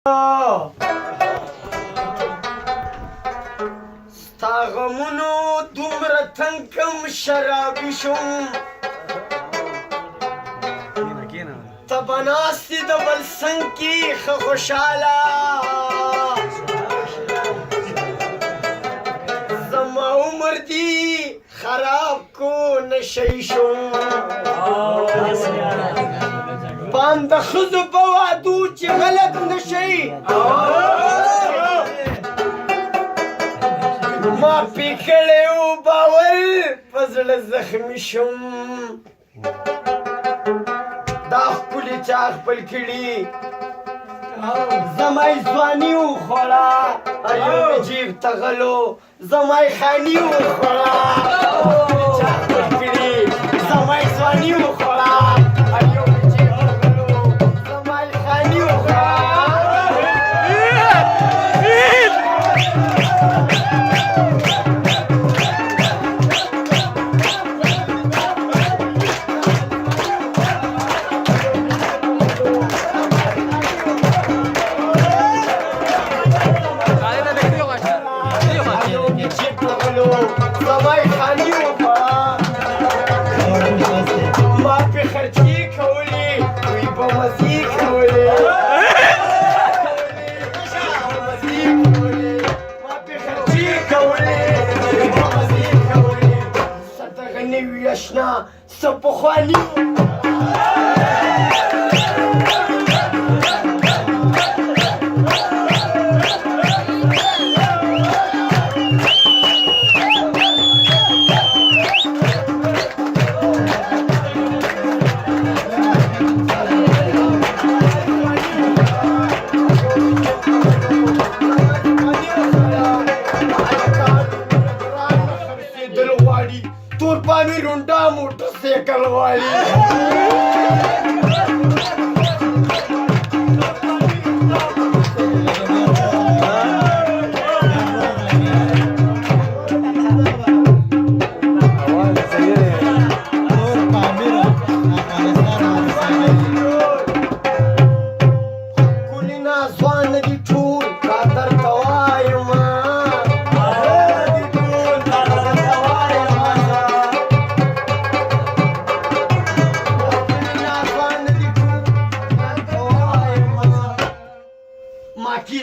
ستا غمونو دومره تنکم شرابي شوم ته به ناست یې د بل څنګ کې ښه خوشحاله زما عمر دي خراب کو نشی شوم پام د ښځو په وعدو چې غلط نشئ ما پې کړی و باور په زړه زخمي شوم دا ښکلي چا خپل کړي زما یې ځواني وخوړه ایو مې جیب ته غلو زما یې خاني وخوړه چا خپل کړي زما یې ځواني وخوړه ایو مې جیب ته غلو زما یې خاني وخوړه اشنا سپخوانی रुंडा मोटरसाइकिल वाली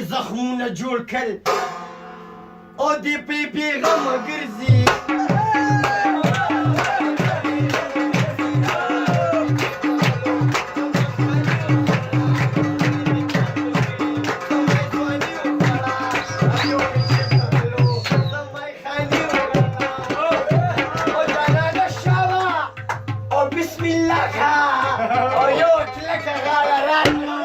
زخمونه جوړ کړ او دې پې بېغمه ګرځي او بسم الله کا او یو کلکه غاړه رانه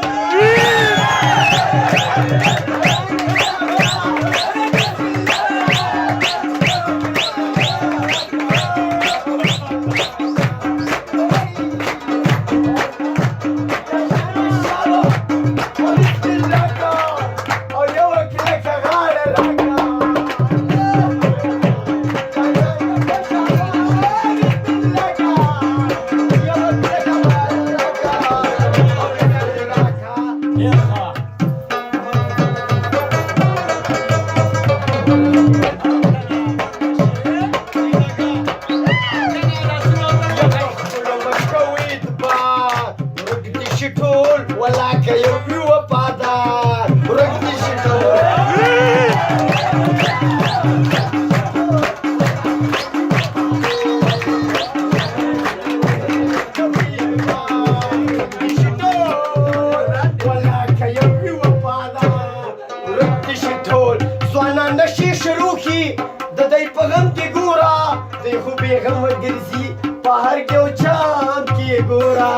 बेगम गिरजी बाहर के चांद की गोरा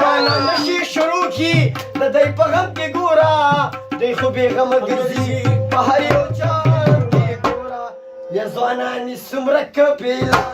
गाना नशी शुरू की दई पगम के गोरा देखो बेगम गिरजी बाहर चांद की गोरा या ज़वाना निसुमरक कपिला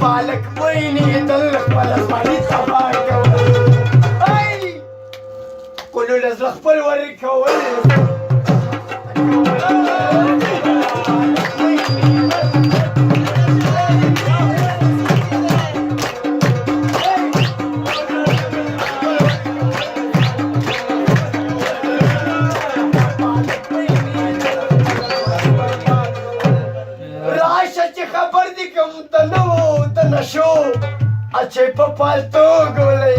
بالک ویني دل خپل ځواني تباه کول کلو له زړه خپل ورکول خبر دي کوم ته نو ته نشو اچې په پالتو ګولې